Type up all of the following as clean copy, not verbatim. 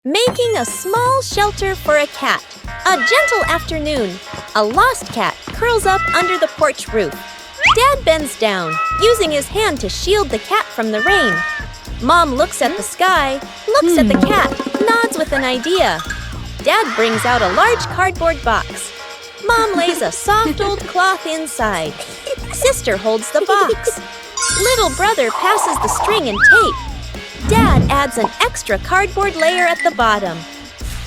Making a small shelter for a cat. A gentle afternoon. A lost cat curls up under the porch roof. Dad bends down, using his hand to shield the cat from the rain. Mom looks at the sky, looks at the cat, nods with an idea. Dad brings out a large cardboard box. Mom lays a soft old cloth inside. Sister holds the box. Little brother passes the string and tape. Dad adds an extra cardboard layer at the bottom.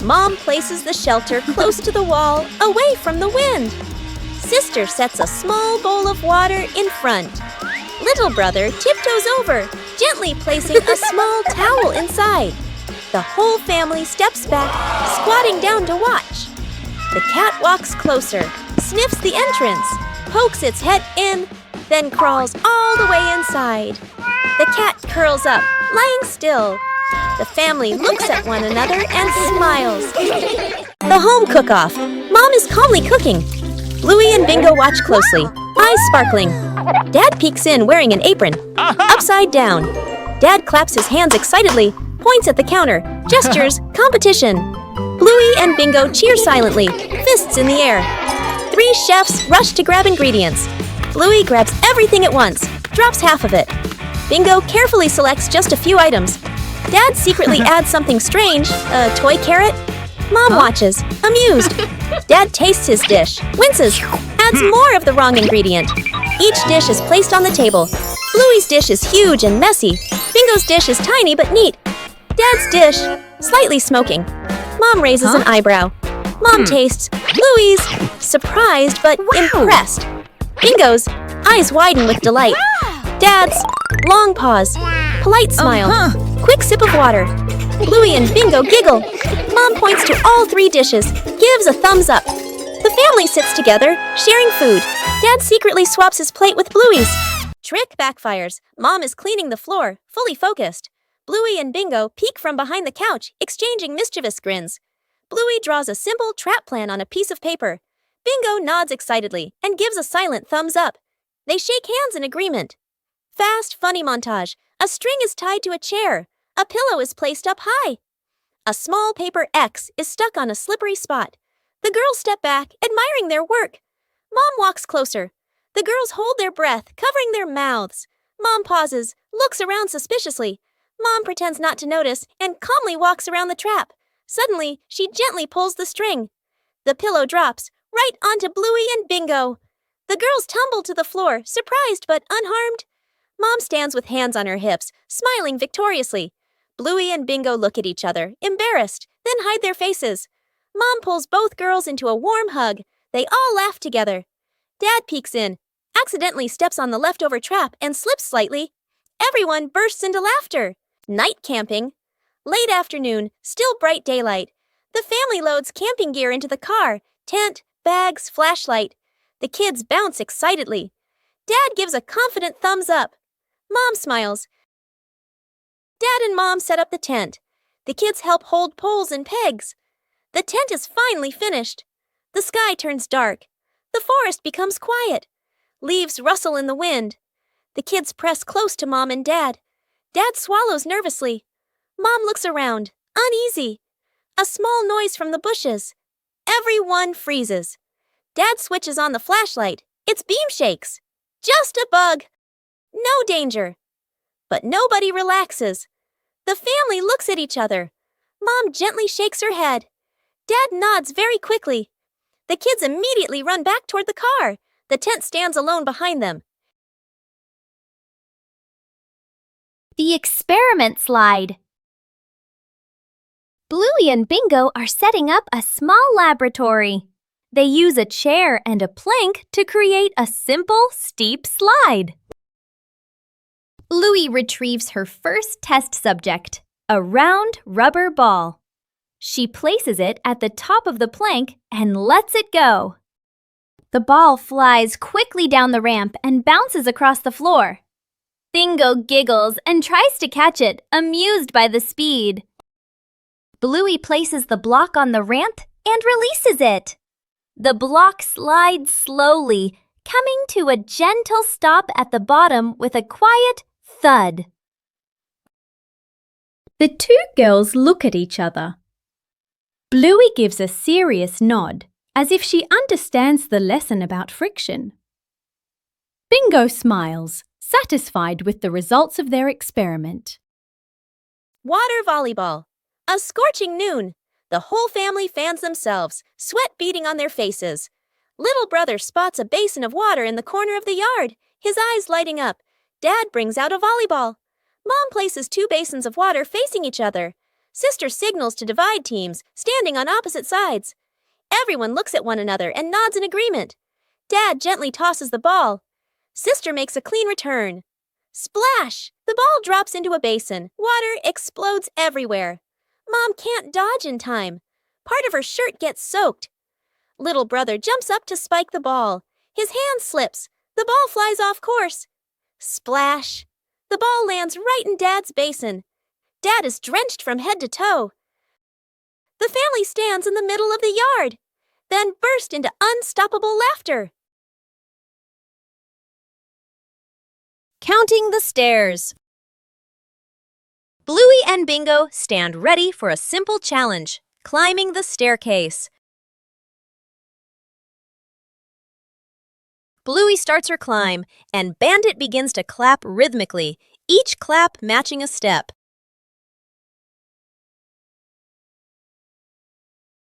Mom places the shelter close to the wall, away from the wind. Sister sets a small bowl of water in front. Little brother tiptoes over, gently placing a small towel inside. The whole family steps back, squatting down to watch. The cat walks closer, sniffs the entrance, pokes its head in, then crawls all the way inside. The cat curls up, lying still. The family looks at one another and smiles. The home cook-off. Mom is calmly cooking. Bluey and Bingo watch closely, eyes sparkling. Dad peeks in wearing an apron, upside down. Dad claps his hands excitedly, points at the counter, gestures, competition. Bluey and Bingo cheer silently, fists in the air. 3 chefs rush to grab ingredients. Bluey grabs everything at once, drops half of it. Bingo carefully selects just a few items. Dad secretly adds something strange, a toy carrot. Mom watches, amused. Dad tastes his dish, winces, adds more of the wrong ingredient. Each dish is placed on the table. Bluey's dish is huge and messy. Bingo's dish is tiny but neat. Dad's dish, slightly smoking. Mom raises an eyebrow. Mom tastes. Bluey's, surprised but impressed. Bingo's, eyes widen with delight. Dad's, long pause, polite smile, quick sip of water. Bluey and Bingo giggle. Mom points to all 3 dishes, gives a thumbs up. The family sits together, sharing food. Dad secretly swaps his plate with Bluey's. Trick backfires. Mom is cleaning the floor, fully focused. Bluey and Bingo peek from behind the couch, exchanging mischievous grins. Bluey draws a simple trap plan on a piece of paper. Bingo nods excitedly and gives a silent thumbs up. They shake hands in agreement. Fast, funny montage. A string is tied to a chair. A pillow is placed up high. A small paper X is stuck on a slippery spot. The girls step back, admiring their work. Mom walks closer. The girls hold their breath, covering their mouths. Mom pauses, looks around suspiciously. Mom pretends not to notice and calmly walks around the trap. Suddenly, she gently pulls the string. The pillow drops, right onto Bluey and Bingo. The girls tumble to the floor, surprised but unharmed. Mom stands with hands on her hips, smiling victoriously. Bluey and Bingo look at each other, embarrassed, then hide their faces. Mom pulls both girls into a warm hug. They all laugh together. Dad peeks in, accidentally steps on the leftover trap and slips slightly. Everyone bursts into laughter. Night camping. Late afternoon, still bright daylight. The family loads camping gear into the car, tent, bags, flashlight. The kids bounce excitedly. Dad gives a confident thumbs up. Mom smiles. Dad and Mom set up the tent. The kids help hold poles and pegs. The tent is finally finished. The sky turns dark. The forest becomes quiet. Leaves rustle in the wind. The kids press close to Mom and Dad. Dad swallows nervously. Mom looks around, uneasy. A small noise from the bushes. Everyone freezes. Dad switches on the flashlight. Its beam shakes. Just a bug. No danger. But nobody relaxes. The family looks at each other. Mom gently shakes her head. Dad nods very quickly. The kids immediately run back toward the car. The tent stands alone behind them. The experiment slide. Bluey and Bingo are setting up a small laboratory. They use a chair and a plank to create a simple, steep slide. Bluey retrieves her first test subject, a round rubber ball. She places it at the top of the plank and lets it go. The ball flies quickly down the ramp and bounces across the floor. Bingo giggles and tries to catch it, amused by the speed. Bluey places the block on the ramp and releases it. The block slides slowly, coming to a gentle stop at the bottom with a quiet thud. The 2 girls look at each other, Bluey gives a serious nod, as if she understands the lesson about friction. Bingo smiles, satisfied with the results of their experiment. Water volleyball. A scorching noon. The whole family fans themselves, sweat beading on their faces. Little brother spots a basin of water in the corner of the yard, his eyes lighting up. Dad brings out a volleyball. Mom places 2 basins of water facing each other. Sister signals to divide teams, standing on opposite sides. Everyone looks at one another and nods in agreement. Dad gently tosses the ball. Sister makes a clean return. Splash! The ball drops into a basin. Water explodes everywhere. Mom can't dodge in time. Part of her shirt gets soaked. Little brother jumps up to spike the ball. His hand slips. The ball flies off course. Splash! The ball lands right in Dad's basin. Dad is drenched from head to toe. The family stands in the middle of the yard, then burst into unstoppable laughter. Counting the stairs. Bluey and Bingo stand ready for a simple challenge, climbing the staircase. Bluey starts her climb, and Bandit begins to clap rhythmically, each clap matching a step.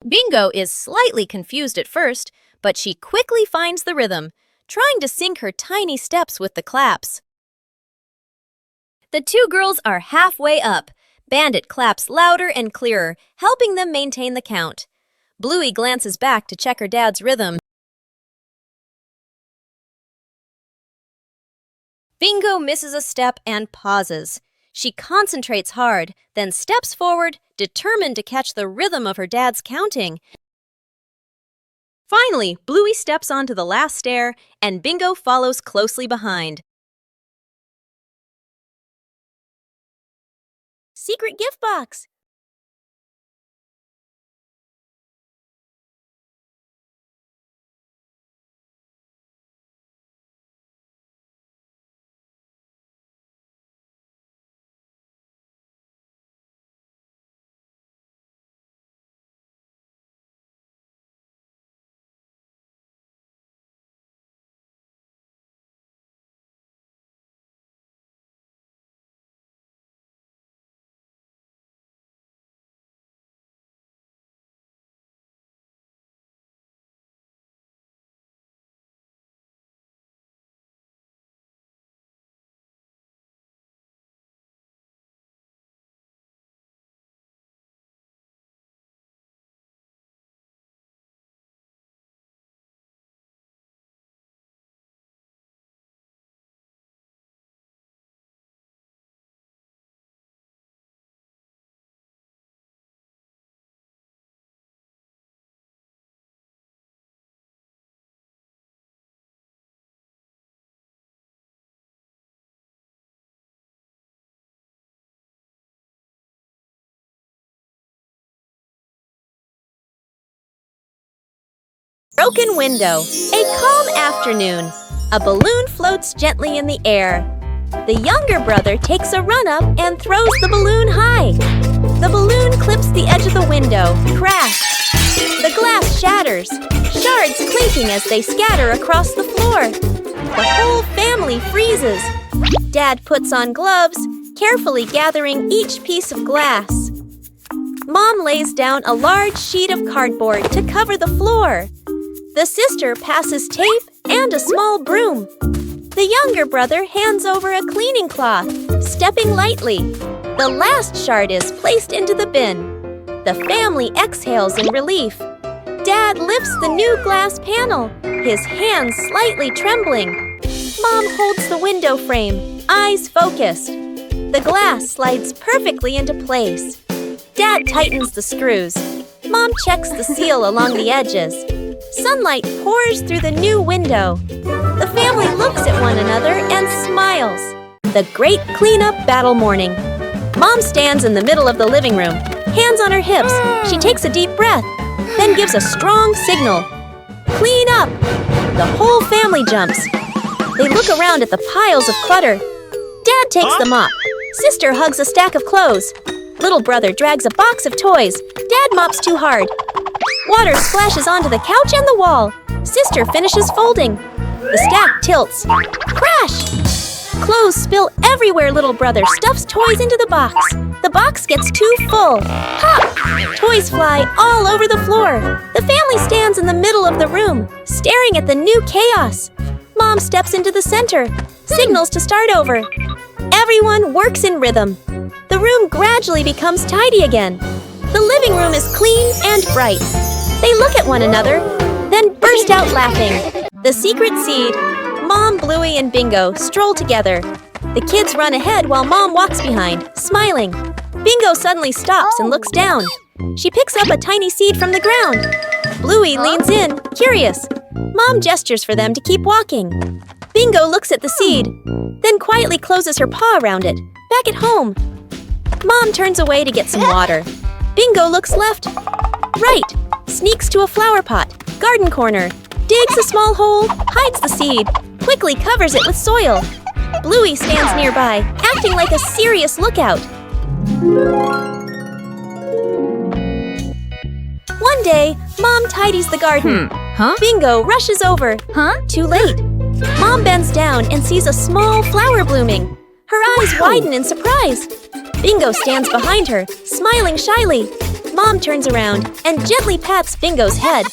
Bingo is slightly confused at first, but she quickly finds the rhythm, trying to sync her tiny steps with the claps. The 2 girls are halfway up. Bandit claps louder and clearer, helping them maintain the count. Bluey glances back to check her dad's rhythm. Bingo misses a step and pauses. She concentrates hard, then steps forward, determined to catch the rhythm of her dad's counting. Finally, Bluey steps onto the last stair, and Bingo follows closely behind. Secret gift box. Broken window. A calm afternoon. A balloon floats gently in the air. The younger brother takes a run up and throws the balloon high. The balloon clips the edge of the window. Crash! The glass shatters, shards clinking as they scatter across the floor. The whole family freezes. Dad puts on gloves, carefully gathering each piece of glass. Mom lays down a large sheet of cardboard to cover the floor. The sister passes tape and a small broom. The younger brother hands over a cleaning cloth, stepping lightly. The last shard is placed into the bin. The family exhales in relief. Dad lifts the new glass panel, his hands slightly trembling. Mom holds the window frame, eyes focused. The glass slides perfectly into place. Dad tightens the screws. Mom checks the seal along the edges. Sunlight pours through the new window. The family looks at one another and smiles. The great cleanup battle morning. Mom stands in the middle of the living room, hands on her hips. She takes a deep breath, then gives a strong signal. Clean up! The whole family jumps. They look around at the piles of clutter. Dad takes the mop. Sister hugs a stack of clothes. Little brother drags a box of toys. Dad mops too hard. Water splashes onto the couch and the wall. Sister finishes folding. The stack tilts. Crash! Clothes spill everywhere. Little brother stuffs toys into the box. The box gets too full. Pop! Toys fly all over the floor. The family stands in the middle of the room, staring at the new chaos. Mom steps into the center, signals to start over. Everyone works in rhythm. The room gradually becomes tidy again. The living room is clean and bright. They look at one another, then burst out laughing. The secret seed. Mom, Bluey, and Bingo stroll together. The kids run ahead while Mom walks behind, smiling. Bingo suddenly stops and looks down. She picks up a tiny seed from the ground. Bluey leans in, curious. Mom gestures for them to keep walking. Bingo looks at the seed, then quietly closes her paw around it. Back at home. Mom turns away to get some water. Bingo looks left, right, sneaks to a flower pot, garden corner, digs a small hole, hides the seed, quickly covers it with soil. Bluey stands nearby, acting like a serious lookout. One day, Mom tidies the garden. Bingo rushes over. Too late. Mom bends down and sees a small flower blooming. Her eyes widen in surprise. Bingo stands behind her, smiling shyly. Mom turns around and gently pats Bingo's head.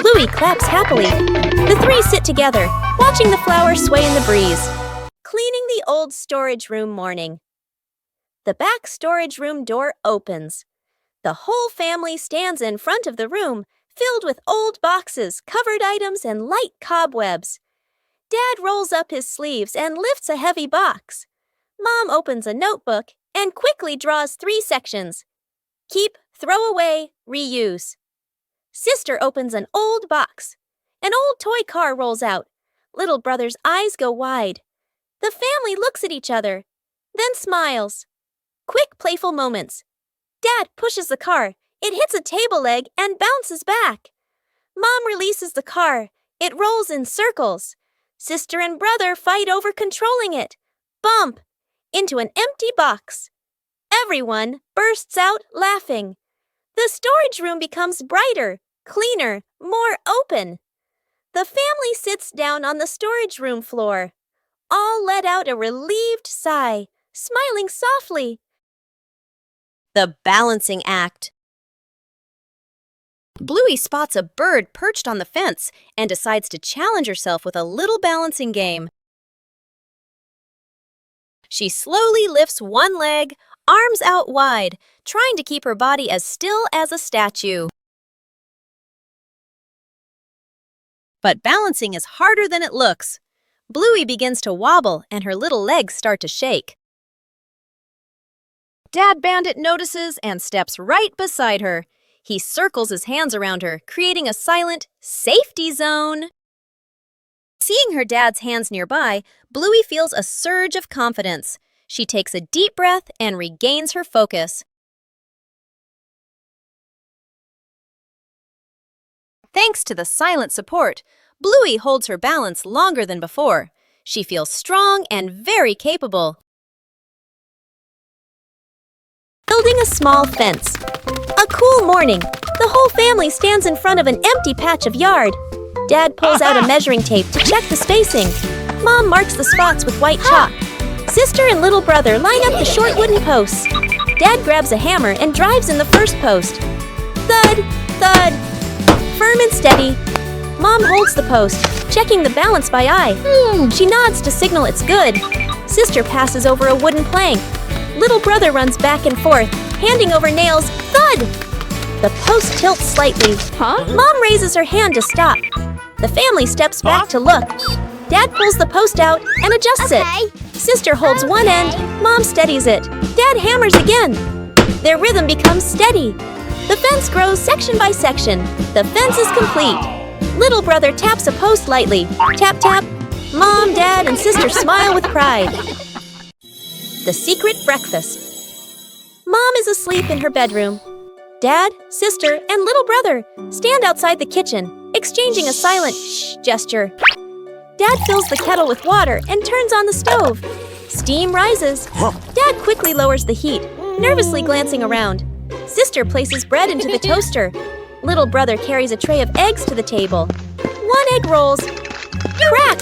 Bluey claps happily. The three sit together, watching the flowers sway in the breeze. Cleaning the old storage room morning. The back storage room door opens. The whole family stands in front of the room, filled with old boxes, covered items, and light cobwebs. Dad rolls up his sleeves and lifts a heavy box. Mom opens a notebook and quickly draws 3 sections. Keep, throw away, reuse. Sister opens an old box. An old toy car rolls out. Little brother's eyes go wide. The family looks at each other, then smiles. Quick, playful moments. Dad pushes the car. It hits a table leg and bounces back. Mom releases the car. It rolls in circles. Sister and brother fight over controlling it. Bump! Into an empty box. Everyone bursts out laughing. The storage room becomes brighter, cleaner, more open. The family sits down on the storage room floor. All let out a relieved sigh, smiling softly. The balancing act. Bluey spots a bird perched on the fence and decides to challenge herself with a little balancing game. She slowly lifts one leg, arms out wide, trying to keep her body as still as a statue. But balancing is harder than it looks. Bluey begins to wobble and her little legs start to shake. Dad Bandit notices and steps right beside her. He circles his hands around her, creating a silent safety zone. Seeing her dad's hands nearby, Bluey feels a surge of confidence. She takes a deep breath and regains her focus. Thanks to the silent support, Bluey holds her balance longer than before. She feels strong and very capable. Building a small fence. A cool morning. The whole family stands in front of an empty patch of yard. Dad pulls out a measuring tape to check the spacing. Mom marks the spots with white chalk. Sister and little brother line up the short wooden posts. Dad grabs a hammer and drives in the first post. Thud, thud. Firm and steady. Mom holds the post, checking the balance by eye. She nods to signal it's good. Sister passes over a wooden plank. Little brother runs back and forth, handing over nails. Thud! The post tilts slightly. Mom raises her hand to stop. The family steps back to look. Dad pulls the post out and adjusts it. Sister holds one end. Mom steadies it. Dad hammers again. Their rhythm becomes steady. The fence grows section by section. The fence is complete. Little brother taps a post lightly. Tap, tap. Mom, Dad, and Sister smile with pride. The secret breakfast. Mom is asleep in her bedroom. Dad, Sister, and little brother stand outside the kitchen, exchanging a silent shh gesture. Dad fills the kettle with water and turns on the stove. Steam rises. Dad quickly lowers the heat, nervously glancing around. Sister places bread into the toaster. Little brother carries a tray of eggs to the table. One egg rolls. Crack!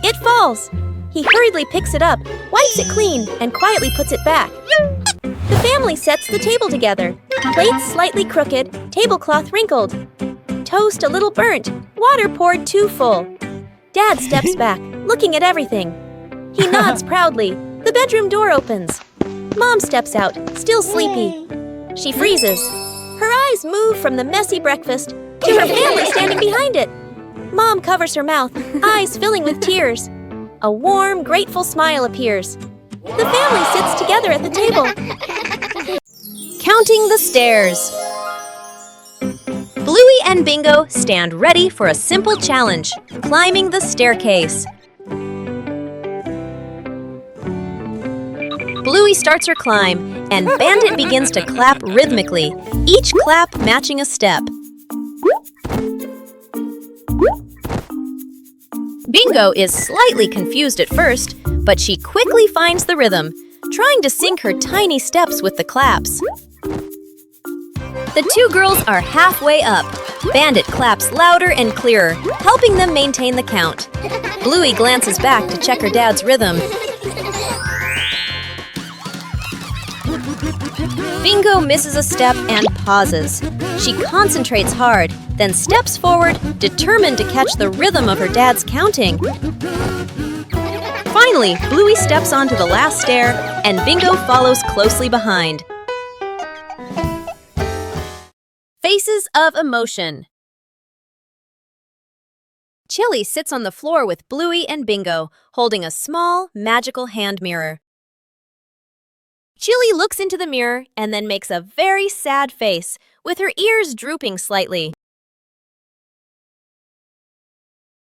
It falls. He hurriedly picks it up, wipes it clean, and quietly puts it back. The family sets the table together. Plates slightly crooked, tablecloth wrinkled. Toast a little burnt, water poured too full. Dad steps back, looking at everything. He nods proudly. The bedroom door opens. Mom steps out, still sleepy. She freezes. Her eyes move from the messy breakfast to her family standing behind it. Mom covers her mouth, eyes filling with tears. A warm, grateful smile appears. The family sits together at the table. Counting the stairs. Bluey and Bingo stand ready for a simple challenge, climbing the staircase. Bluey starts her climb, and Bandit begins to clap rhythmically, each clap matching a step. Bingo is slightly confused at first, but she quickly finds the rhythm, trying to sync her tiny steps with the claps. The two girls are halfway up. Bandit claps louder and clearer, helping them maintain the count. Bluey glances back to check her dad's rhythm. Bingo misses a step and pauses. She concentrates hard, then steps forward, determined to catch the rhythm of her dad's counting. Finally, Bluey steps onto the last stair, and Bingo follows closely behind. Faces of emotion. Chilli sits on the floor with Bluey and Bingo, holding a small, magical hand mirror. Chilli looks into the mirror and then makes a very sad face, with her ears drooping slightly.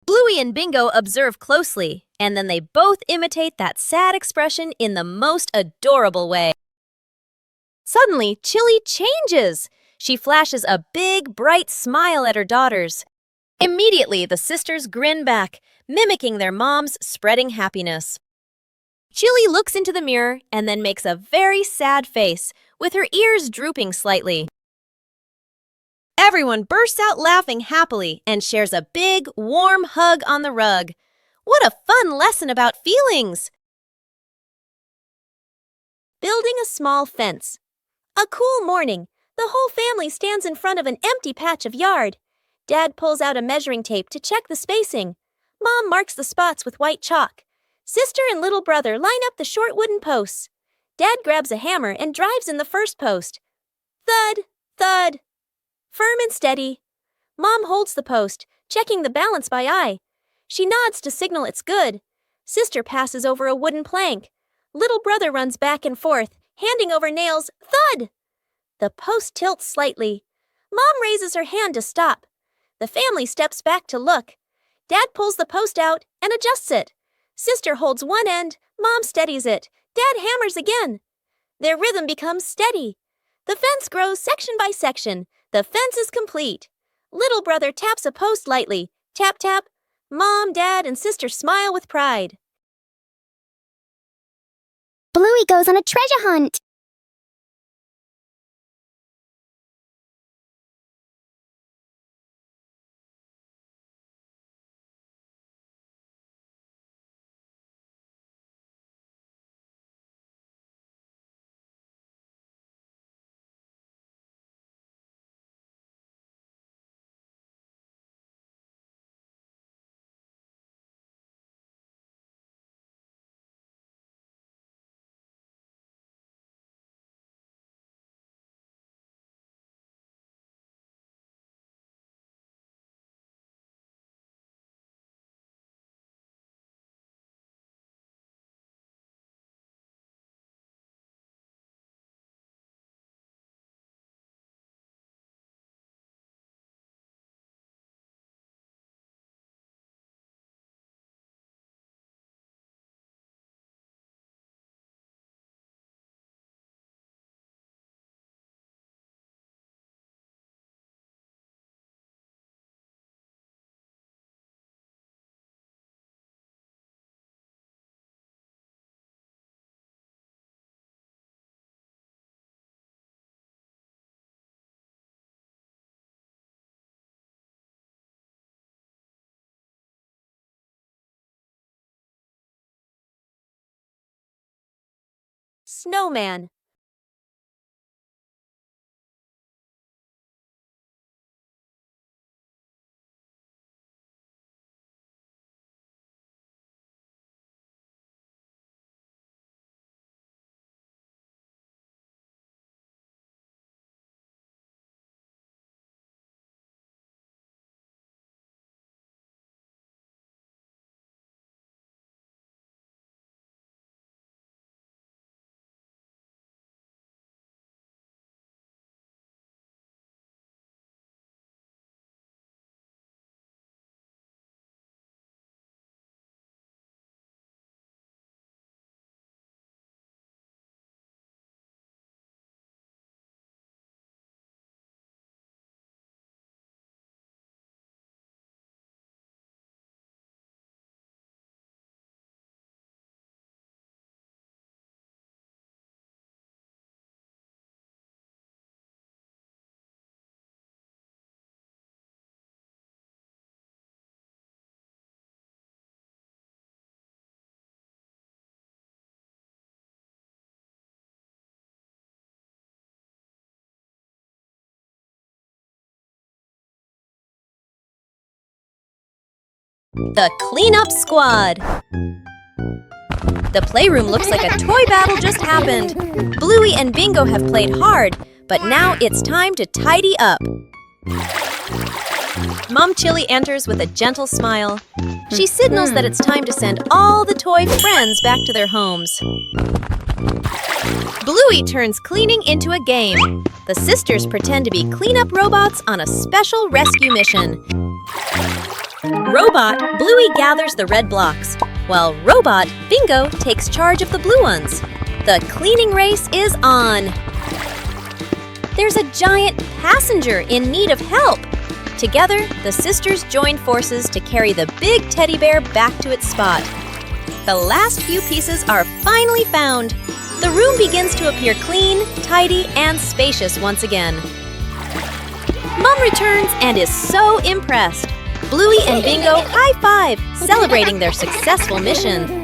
Bluey and Bingo observe closely, and then they both imitate that sad expression in the most adorable way. Suddenly, Chilli changes. She flashes a big, bright smile at her daughters. Immediately, the sisters grin back, mimicking their mom's spreading happiness. Chilli looks into the mirror and then makes a very sad face, with her ears drooping slightly. Everyone bursts out laughing happily and shares a big, warm hug on the rug. What a fun lesson about feelings! Building a small fence. A cool morning. The whole family stands in front of an empty patch of yard. Dad pulls out a measuring tape to check the spacing. Mom marks the spots with white chalk. Sister and little brother line up the short wooden posts. Dad grabs a hammer and drives in the first post. Thud, thud. Firm and steady. Mom holds the post, checking the balance by eye. She nods to signal it's good. Sister passes over a wooden plank. Little brother runs back and forth, handing over nails. Thud! The post tilts slightly. Mom raises her hand to stop. The family steps back to look. Dad pulls the post out and adjusts it. Sister holds one end, Mom steadies it. Dad hammers again. Their rhythm becomes steady. The fence grows section by section. The fence is complete. Little brother taps a post lightly. Tap, tap. Mom, Dad, and Sister smile with pride. Bluey goes on a treasure hunt. snowman. The Cleanup Squad. The playroom looks like a toy battle just happened. Bluey and Bingo have played hard, but now it's time to tidy up. Mom Chilli enters with a gentle smile. She signals that it's time to send all the toy friends back to their homes. Bluey turns cleaning into a game. The sisters pretend to be cleanup robots on a special rescue mission. Robot Bluey gathers the red blocks, while Robot Bingo takes charge of the blue ones. The cleaning race is on. There's a giant passenger in need of help. Together, the sisters join forces to carry the big teddy bear back to its spot. The last few pieces are finally found. The room begins to appear clean, tidy, and spacious once again. Mom returns and is so impressed. Bluey and Bingo high-five, celebrating their successful mission.